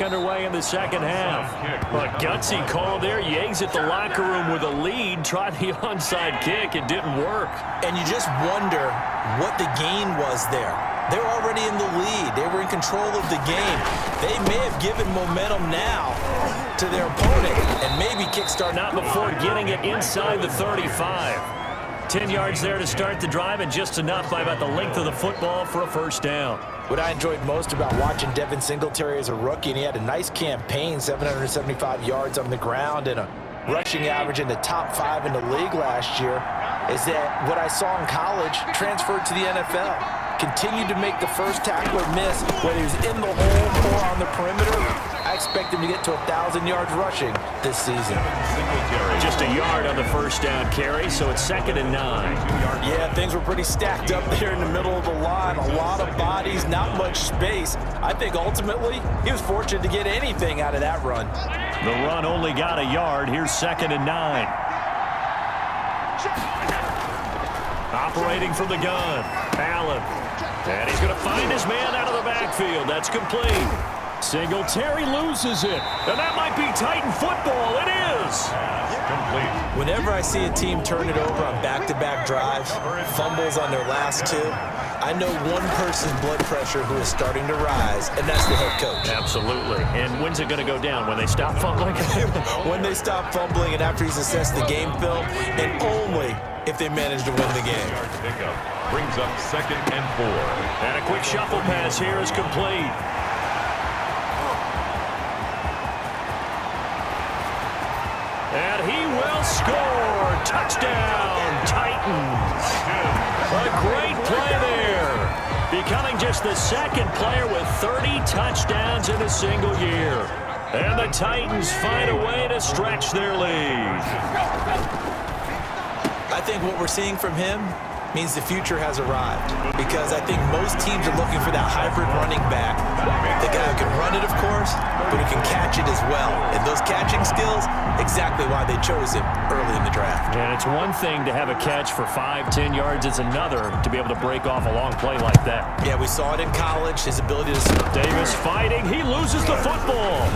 Underway in the second half. A gutsy call there. You exit the locker room with a lead. Tried the onside kick. It didn't work. And you just wonder what the gain was there. They're already in the lead. They were in control of the game. They may have given momentum now to their opponent and maybe kickstart. Not before getting it inside the 35. 10 yards there to start the drive, and just enough by about the length of the football for a first down. What I enjoyed most about watching Devin Singletary as a rookie, and he had a nice campaign, 775 yards on the ground and a rushing average in the top 5 in the league last year, is that what I saw in college transferred to the NFL. Continued to make the first tackler miss, whether he was in the hole or on the perimeter. I expect him to get to 1,000 yards rushing this season. Just a yard on the first down carry, so it's 2nd and 9. Yeah, things were pretty stacked up there in the middle of the line. A lot of bodies, not much space. I think ultimately he was fortunate to get anything out of that run. The run only got a yard. Here's 2nd and 9. Operating from the gun, Allen. And he's going to find his man out of the backfield. That's complete. Singletary loses it. And that might be Titan football. It is. Complete. Whenever I see a team turn it over on back-to-back drives, fumbles on their last two, I know one person's blood pressure who is starting to rise, and that's the head coach. Absolutely. And when's it going to go down? When they stop fumbling? When they stop fumbling and after he's assessed the game film, and only if they manage to win the game. Brings up 2nd and 4. And a quick shuffle pass here is complete. And he will score. Touchdown, Titans. A great play there. Becoming just the second player with 30 touchdowns in a single year. And the Titans find a way to stretch their lead. I think what we're seeing from him means the future has arrived, because I think most teams are looking for that hybrid running back. The guy who can run it, of course, but who can catch it as well. And those catching skills, exactly why they chose him early in the draft. And it's one thing to have a catch for 5-10 yards. It's another to be able to break off a long play like that. Yeah, we saw it in college, his ability to... Davis fighting. He loses the football.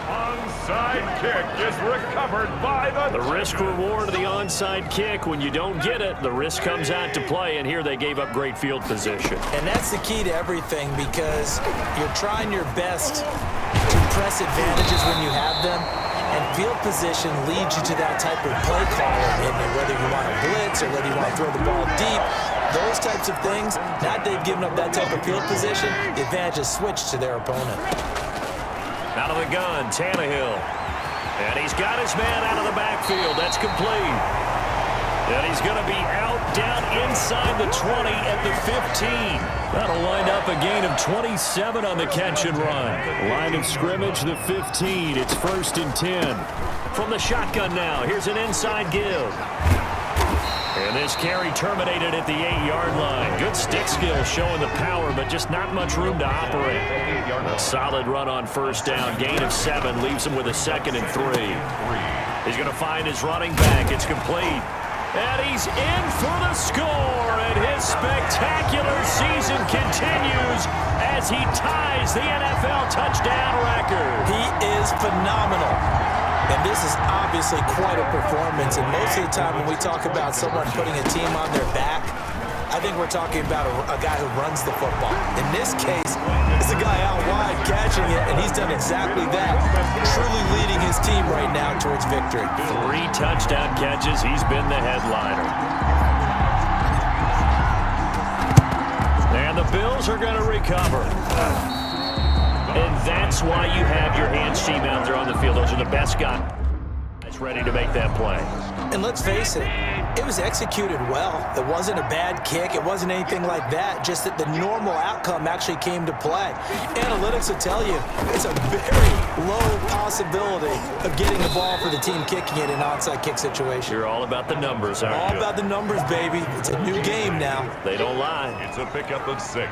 Onside kick is recovered by the risk-reward of the onside kick. When you don't get it, the risk comes out to play, and here they gave up great field position. And that's the key to everything, because you're trying your best to press advantages when you have them, and field position leads you to that type of play calling, and whether you want to blitz or whether you want to throw the ball deep, those types of things, now that they've given up that type of field position, the advantage is switched to their opponent. Out of the gun, Tannehill. And he's got his man out of the backfield. That's complete. And he's going to be out down inside the 20 at the 15. That'll wind up a gain of 27 on the catch and run. Line of scrimmage, the 15. It's 1st and 10. From the shotgun now, here's an inside give. And this carry terminated at the 8-yard line. Good stick skill showing the power, but just not much room to operate. A solid run on first down. Gain of 7 leaves him with a 2nd and 3. He's going to find his running back. It's complete. And he's in for the score. And his spectacular season continues as he ties the NFL touchdown record. He is phenomenal. And this is obviously quite a performance. And most of the time when we talk about someone putting a team on their back, I think we're talking about a guy who runs the football. In this case, it's a guy out wide catching it, and he's done exactly that, truly leading his team right now towards victory. 3 touchdown catches. He's been the headliner. And the Bills are going to recover. And that's why you have your hands team out there on the field. Those are the best guys ready to make that play. And let's face it, it was executed well. It wasn't a bad kick. It wasn't anything like that. Just that the normal outcome actually came to play. Analytics will tell you it's a very low possibility of getting the ball for the team kicking it in an onside kick situation. You're all about the numbers, aren't you? All about the numbers, baby. It's a new game now. They don't lie. It's a pickup of 6.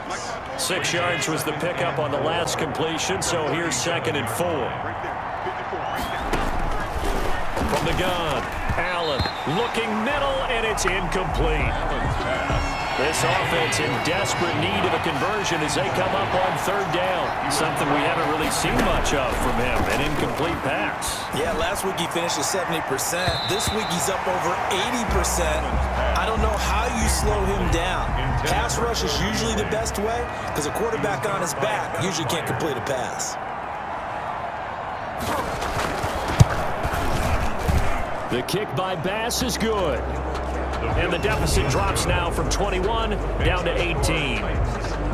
6 yards was the pickup on the last completion, so here's 2nd and 4. From the gun, Allen looking middle, and it's incomplete. This offense in desperate need of a conversion as they come up on third down. Something we haven't really seen much of from him, an incomplete pass. Yeah, last week he finished at 70%. This week he's up over 80%. I don't know how you slow him down. Pass rush is usually the best way because a quarterback on his back usually can't complete a pass. The kick by Bass is good. And the deficit drops now from 21 down to 18.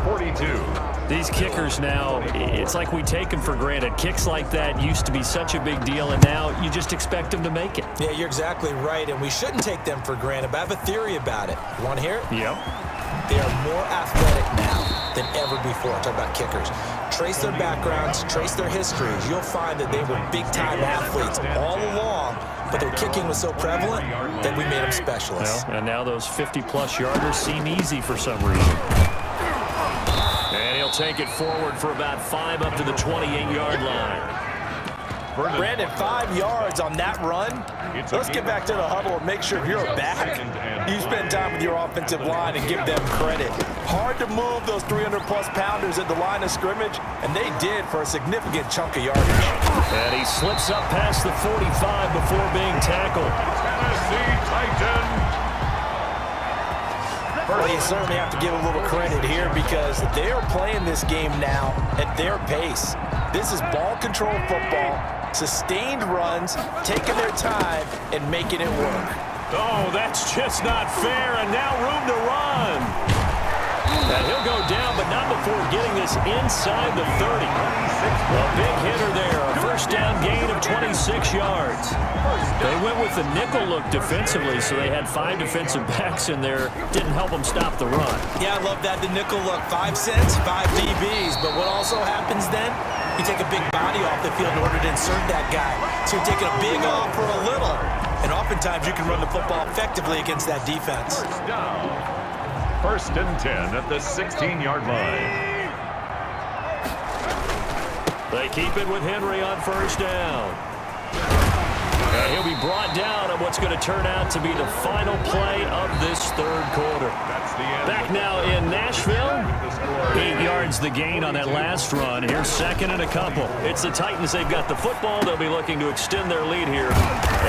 42. These kickers now, it's like we take them for granted. Kicks like that used to be such a big deal, and now you just expect them to make it. Yeah, you're exactly right, and we shouldn't take them for granted, but I have a theory about it. You want to hear it? Yep. They are more athletic now than ever before. Talk about kickers. Trace their backgrounds, trace their histories. You'll find that they were big-time athletes all along, but their kicking was so prevalent that we made them specialists. Well, and now those 50-plus yarders seem easy for some reason. And he'll take it forward for about 5 up to the 28-yard line. Brandon, 5 yards on that run. Let's get back to the huddle and make sure you're back. You spend time with your offensive line and give them credit. Hard to move those 300-plus pounders at the line of scrimmage, and they did for a significant chunk of yardage. And he slips up past the 45 before being tackled. Tennessee Titans. Well, you certainly have to give a little credit here because they are playing this game now at their pace. This is ball control football, sustained runs, taking their time, and making it work. Oh, that's just not fair, and now room to run. And he'll go down, but not before getting this inside the 30. A big hitter there, a first down gain of 26 yards. They went with the nickel look defensively, so they had 5 defensive backs in there. Didn't help them stop the run. Yeah, I love that, the nickel look. 5 cents, 5 DBs. But what also happens then? You take a big body off the field in order to insert that guy. So you're taking a big off for a little. And oftentimes you can run the football effectively against that defense. First down. First and 10 at the 16-yard line. They keep it with Henry on first down. And he'll be brought down on what's going to turn out to be the final play of this third quarter. Back now in Nashville. 8 yards the gain on that last run. Here's second and a couple. It's the Titans. They've got the football. They'll be looking to extend their lead here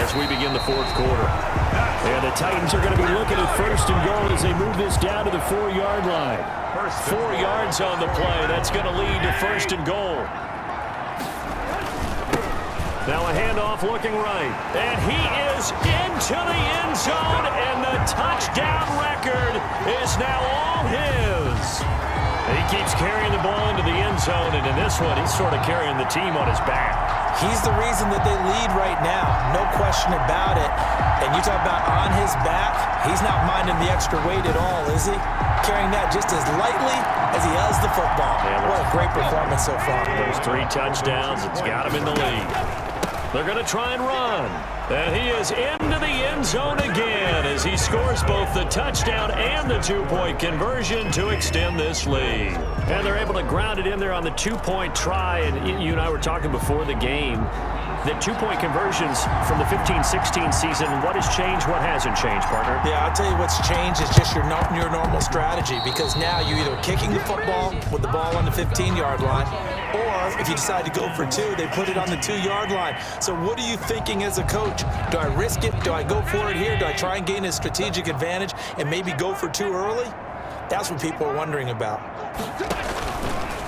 as we begin the fourth quarter. And the Titans are going to be looking at first and goal as they move this down to the 4-yard line. 4 yards on the play. That's going to lead to first and goal. Now a handoff looking right. And he is into the end zone, and the touchdown record is now all his. He keeps carrying the ball into the end zone, and in this one, he's sort of carrying the team on his back. He's the reason that they lead right now. No question about it. And you talk about on his back, he's not minding the extra weight at all, is he? Carrying that just as lightly as he has the football. Yeah, what a great performance so far. Those 3 touchdowns, it's got him in the lead. They're going to try and run. And he is into the end zone again as he scores both the touchdown and the 2-point conversion to extend this lead. And they're able to ground it in there on the 2-point try. And you and I were talking before the game that 2-point conversions from the 15-16 season, what has changed, what hasn't changed, partner? Yeah, I'll tell you what's changed is just your normal strategy, because now you're either kicking the football with the ball on the 15-yard line, or if you decide to go for 2, they put it on the 2-yard line. So what are you thinking as a coach? Do I risk it? Do I go for it here? Do I try and gain a strategic advantage and maybe go for 2 early? That's what people are wondering about.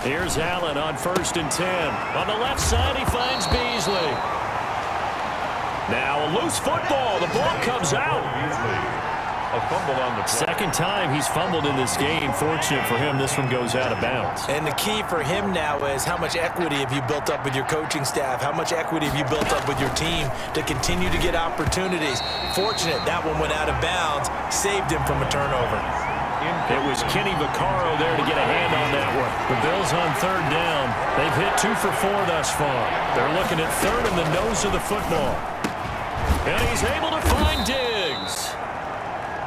Here's Allen on first and 10. On the left side, he finds Beasley. Now a loose football. The ball comes out. A fumble on the play. Second time he's fumbled in this game. Fortunate for him, this one goes out of bounds. And the key for him now is how much equity have you built up with your coaching staff? How much equity have you built up with your team to continue to get opportunities? Fortunate that one went out of bounds, saved him from a turnover. It was Kenny Vaccaro there to get a hand on that one. The Bills on third down. They've hit 2 for 4 thus far. They're looking at third in the nose of the football. And he's able to find Diggs.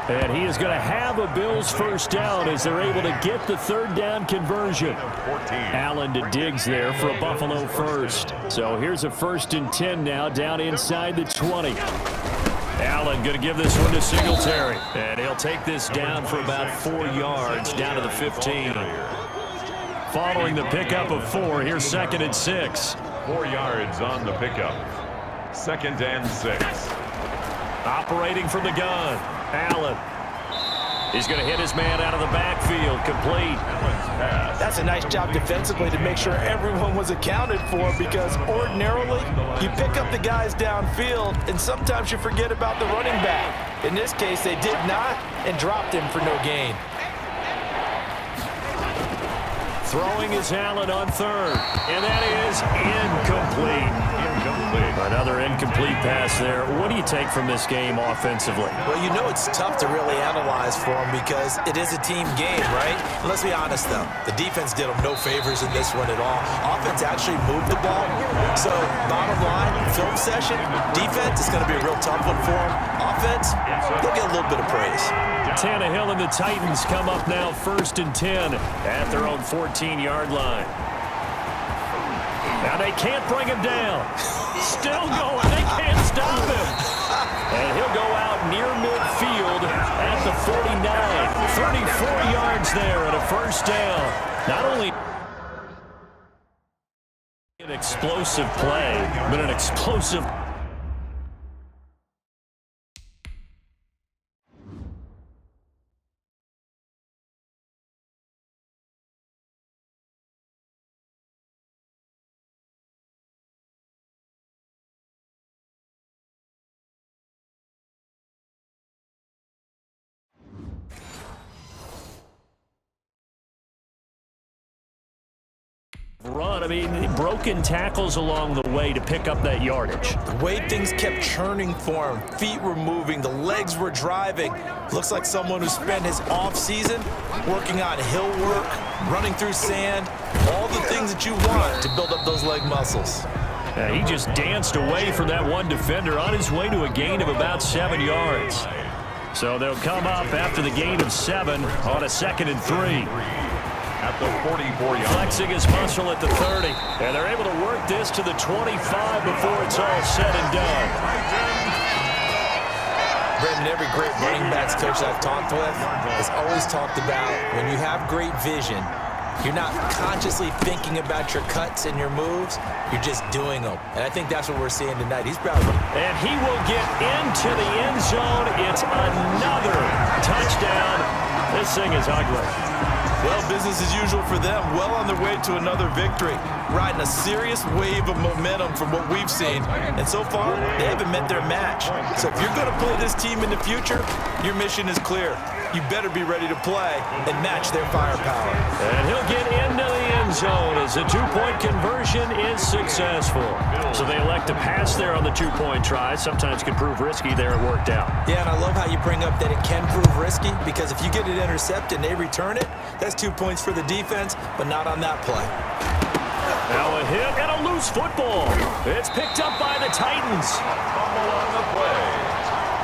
And he is going to have a Bills first down as they're able to get the third down conversion. Allen to Diggs there for a Buffalo first. So here's a first and 10 now down inside the 20. Allen going to give this one to Singletary. And he'll take this down for about 4 yards, down to the 15. Following the pickup of 4, here's 2nd and 6. 4 yards on the pickup. 2nd and 6. Operating from the gun, Allen. He's going to hit his man out of the backfield, complete. That's a nice job defensively to make sure everyone was accounted for, because ordinarily you pick up the guys downfield and sometimes you forget about the running back. In this case, they did not and dropped him for no gain. Throwing is Allen on 3rd, and that is incomplete. Another incomplete pass there. What do you take from this game offensively? Well, you know it's tough to really analyze for them because it is a team game, right? Let's be honest, though. The defense did them no favors in this one at all. Offense actually moved the ball. So, bottom line, film session, defense is going to be a real tough one for them. Offense, they'll get a little bit of praise. Tannehill and the Titans come up now 1st and 10 at their own 14-yard line. Now they can't bring him down. Still going. They can't stop him. And he'll go out near midfield at the 49. 34 yards there and a 1st down. Not only an explosive play, but an explosive run. I mean, broken tackles along the way to pick up that yardage. The way things kept churning for him, feet were moving, the legs were driving. Looks like someone who spent his offseason working on hill work, running through sand, all the things that you want to build up those leg muscles. He just danced away from that one defender on his way to a gain of about 7 yards. So they'll come up after the gain of 7 on a 2nd and 3. At the 44-yard. Flexing his muscle at the 30. And they're able to work this to the 25 before it's all said and done. Brendan, every great running backs coach I've talked with has always talked about when you have great vision, you're not consciously thinking about your cuts and your moves. You're just doing them. And I think that's what we're seeing tonight. He's proud of him. And he will get into the end zone. It's another touchdown. This thing is ugly. Well, business as usual for them. Well on their way to another victory. Riding a serious wave of momentum from what we've seen. And so far, they haven't met their match. So if you're going to play this team in the future, your mission is clear. You better be ready to play and match their firepower. And he'll get into the end zone as the 2-point conversion is successful. So they elect to pass there on the 2-point try. Sometimes can prove risky. There it worked out. Yeah, and I love how you bring up that it can prove risky, because if you get it intercepted and they return it, that's 2 points for the defense, but not on that play. Now a hit and a loose football. It's picked up by the Titans. Fumble on the play.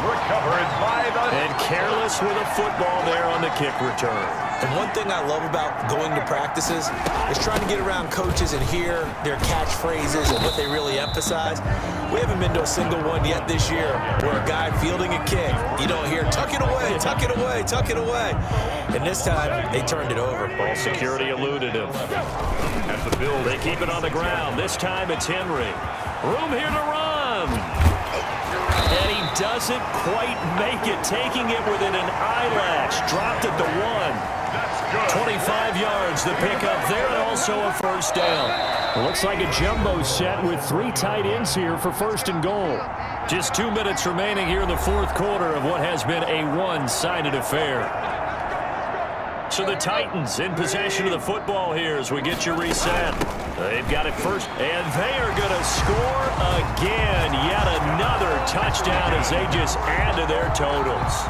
Recovered by the... And careless with a football there on the kick return. And one thing I love about going to practices is trying to get around coaches and hear their catchphrases and what they really emphasize. We haven't been to a single one yet this year where a guy fielding a kick, you don't hear, tuck it away, tuck it away, tuck it away. And this time, they turned it over. Ball security eluded him. At the build. They keep it on the ground. This time it's Henry. Room here to run. And he doesn't quite make it, taking it within an eyelash. Dropped at the 1. 25 yards the pickup there, and also a 1st down. It looks like a jumbo set with 3 tight ends here for 1st and goal. Just 2 minutes remaining here in the 4th quarter of what has been a one-sided affair. So the Titans in possession of the football here as we get you reset. They've got it first, and they are going to score again. Yet another touchdown as they just add to their totals.